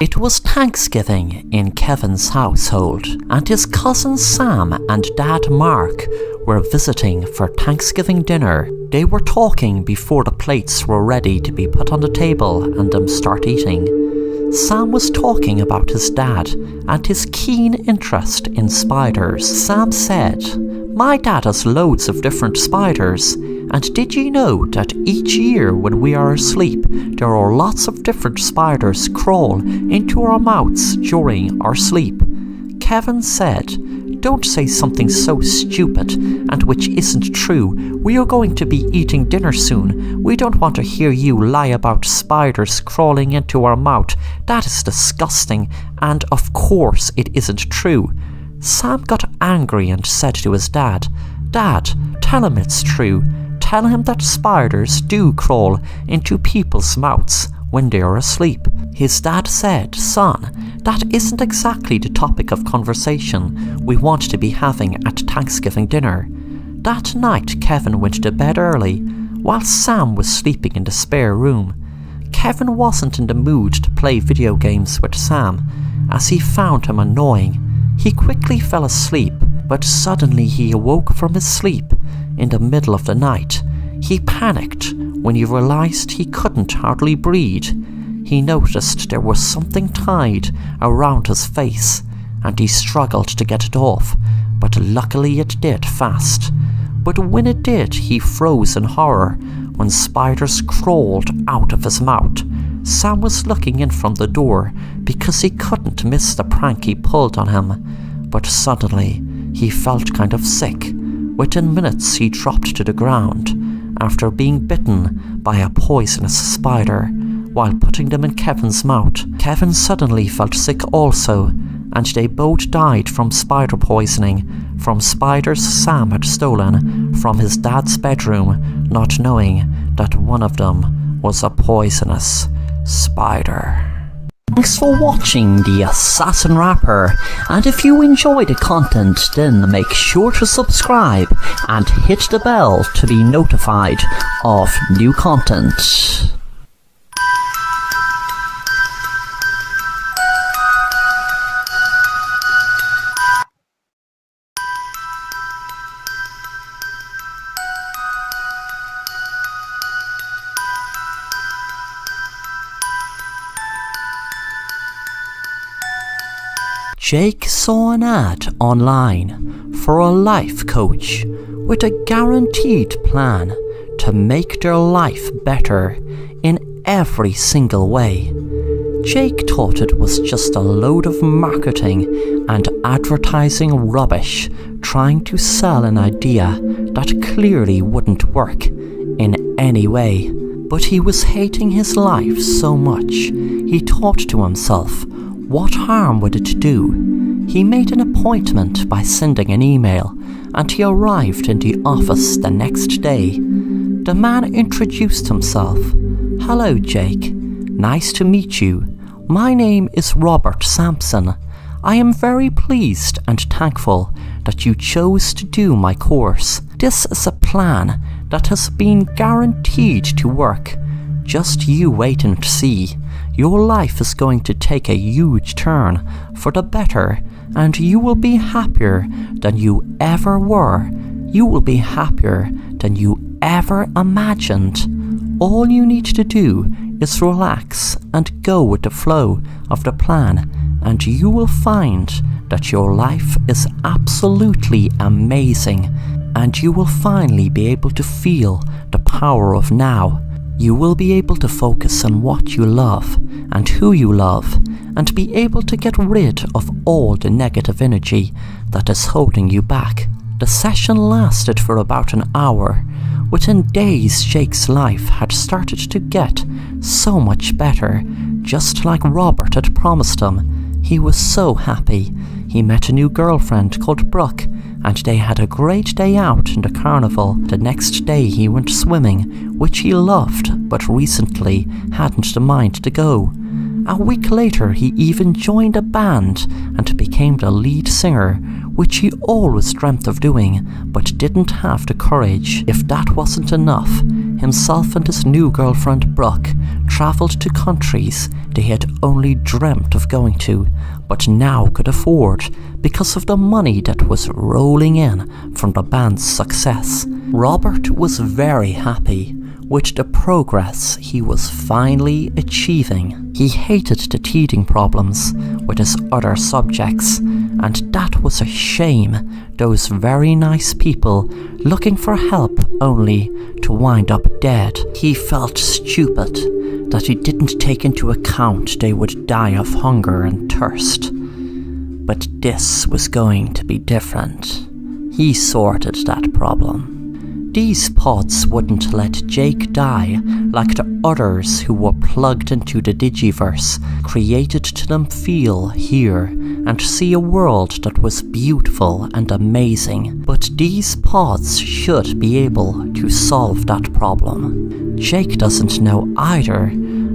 It was Thanksgiving in Kevin's household, and his cousin Sam and Dad Mark were visiting for Thanksgiving dinner. They were talking before the plates were ready to be put on the table and them start eating. Sam was talking about his dad and his keen interest in spiders. Sam said, "My dad has loads of different spiders, and did you know that each year when we are asleep, there are lots of different spiders crawl into our mouths during our sleep?" Kevin said, "Don't say something so stupid and which isn't true. We are going to be eating dinner soon. We don't want to hear you lie about spiders crawling into our mouth. That is disgusting, and of course it isn't true." Sam got angry and said to his dad, "Dad, tell him it's true. Tell him that spiders do crawl into people's mouths when they are asleep." His dad said, "Son, that isn't exactly the topic of conversation we want to be having at Thanksgiving dinner." That night, Kevin went to bed early, while Sam was sleeping in the spare room. Kevin wasn't in the mood to play video games with Sam, as he found him annoying. He quickly fell asleep, but suddenly he awoke from his sleep in the middle of the night. He panicked when he realized he couldn't hardly breathe. He noticed there was something tied around his face, and he struggled to get it off, but luckily it did fast. But when it did, he froze in horror when spiders crawled out of his mouth. Sam was looking in from the door because he couldn't miss the prank he pulled on him, but suddenly he felt kind of sick. Within minutes he dropped to the ground after being bitten by a poisonous spider while putting them in Kevin's mouth. Kevin suddenly felt sick also, and they both died from spider poisoning from spiders Sam had stolen from his dad's bedroom, not knowing that one of them was a poisonous spider. Thanks for watching The Assassin Rapper, and if you enjoy the content, then make sure to subscribe and hit the bell to be notified of new content. Jake saw an ad online for a life coach with a guaranteed plan to make their life better in every single way. Jake thought it was just a load of marketing and advertising rubbish trying to sell an idea that clearly wouldn't work in any way. But he was hating his life so much, he thought to himself, what harm would it do? He made an appointment by sending an email, and he arrived in the office the next day. The man introduced himself. "Hello, Jake. Nice to meet you. My name is Robert Sampson. I am very pleased and thankful that you chose to do my course. This is a plan that has been guaranteed to work. Just you wait and see. Your life is going to take a huge turn for the better, and you will be happier than you ever were. You will be happier than you ever imagined. All you need to do is relax and go with the flow of the plan, and you will find that your life is absolutely amazing, and you will finally be able to feel the power of now. You will be able to focus on what you love and who you love, and be able to get rid of all the negative energy that is holding you back." The session lasted for about an hour. Within days, Jake's life had started to get so much better, just like Robert had promised him. He was so happy. He met a new girlfriend called Brooke, and they had a great day out in the carnival. The next day he went swimming, which he loved, but recently hadn't the mind to go. A week later he even joined a band and became the lead singer, which he always dreamt of doing but didn't have the courage. If that wasn't enough, himself and his new girlfriend Brooke travelled to countries they had only dreamt of going to, but now could afford because of the money that was rolling in from the band's success. Robert was very happy with the progress he was finally achieving. He hated the teething problems with his other subjects, and that was a shame. Those very nice people looking for help only to wind up dead. He felt stupid that he didn't take into account they would die of hunger and thirst. But this was going to be different. He sorted that problem. These pods wouldn't let Jake die like the others who were plugged into the Digiverse created to them feel, hear, and see a world that was beautiful and amazing. But these pods should be able to solve that problem. Jake doesn't know either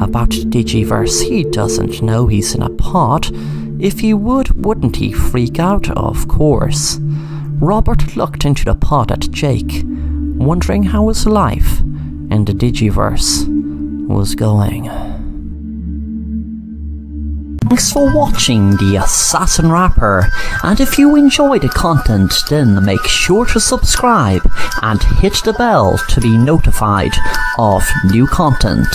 about the Digiverse. He doesn't know he's in a pod. If he would, wouldn't he freak out? Of course. Robert looked into the pod at Jake, wondering how his life in the Digiverse was going. Thanks for watching The Assassin Rapper, and if you enjoy the content, then make sure to subscribe and hit the bell to be notified of new content.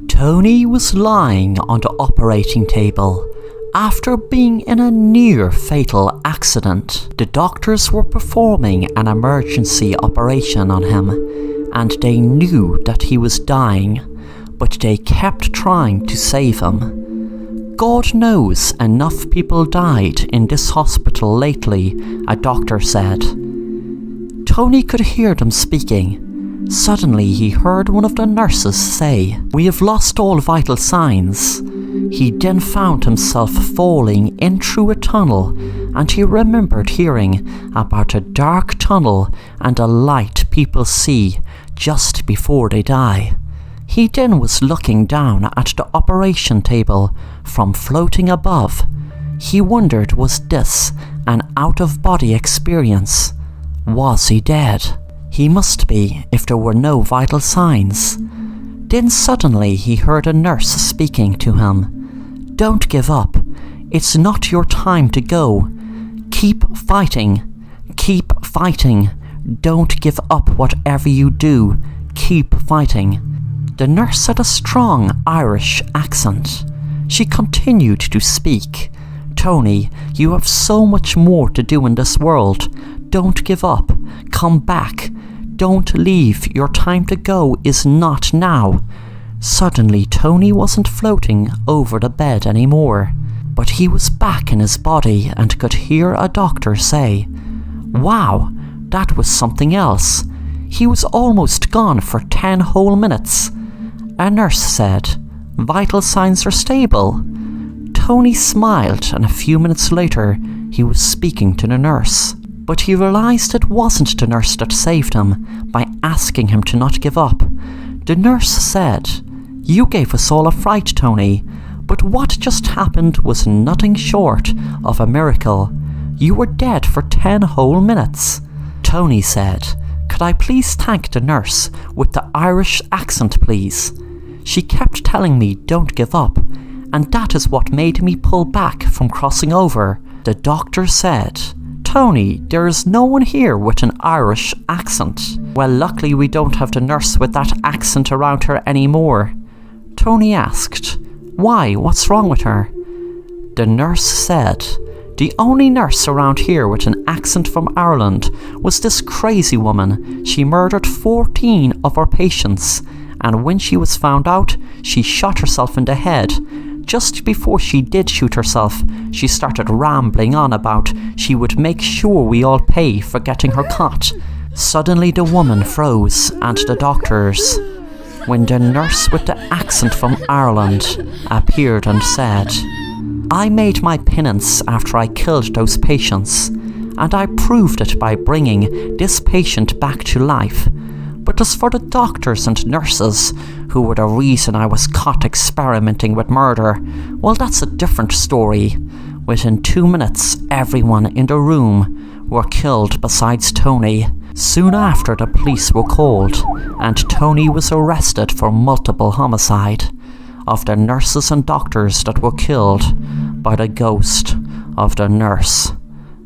Tony was lying on the operating table after being in a near-fatal accident. The doctors were performing an emergency operation on him, and they knew that he was dying, but they kept trying to save him. God knows enough people died in this hospital lately, a doctor said. Tony could hear them speaking. Suddenly he heard one of the nurses say, "We have lost all vital signs." He then found himself falling in through a tunnel, and he remembered hearing about a dark tunnel and a light people see just before they die. He then was looking down at the operation table from floating above. He wondered, was this an out-of-body experience? Was he dead? He must be, if there were no vital signs. Then suddenly he heard a nurse speaking to him. "Don't give up. It's not your time to go. Keep fighting. Keep fighting. Don't give up whatever you do. Keep fighting." The nurse had a strong Irish accent. She continued to speak. "Tony, you have so much more to do in this world. Don't give up. Come back. Don't leave. Your time to go is not now." Suddenly, Tony wasn't floating over the bed anymore, but he was back in his body and could hear a doctor say, "Wow, that was something else. He was almost gone for 10 whole minutes." A nurse said, "Vital signs are stable." Tony smiled, and a few minutes later, he was speaking to the nurse. But he realised it wasn't the nurse that saved him by asking him to not give up. The nurse said, "You gave us all a fright, Tony, but what just happened was nothing short of a miracle. You were dead for 10 whole minutes." Tony said, "Could I please thank the nurse with the Irish accent, please? She kept telling me don't give up, and that is what made me pull back from crossing over." The doctor said, "Tony, there is no one here with an Irish accent." "Well, luckily we don't have the nurse with that accent around her anymore." Tony asked, "Why? What's wrong with her?" The nurse said, "The only nurse around here with an accent from Ireland was this crazy woman. She murdered 14 of our patients, and when she was found out, she shot herself in the head. Just before she did shoot herself, she started rambling on about she would make sure we all pay for getting her caught." Suddenly the woman froze, and the doctors when the nurse with the accent from Ireland appeared and said, "I made my penance after I killed those patients, and I proved it by bringing this patient back to life. But as for the doctors and nurses, who were the reason I was caught experimenting with murder, well, that's a different story. Within 2 minutes, everyone in the room were killed besides Tony. Soon after, the police were called, and Tony was arrested for multiple homicide of the nurses and doctors that were killed by the ghost of the nurse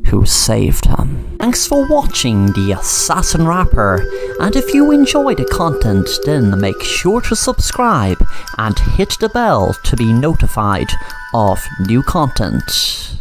who saved him." Thanks for watching The Assassin Rapper, and if you enjoy the content, then make sure to subscribe and hit the bell to be notified of new content.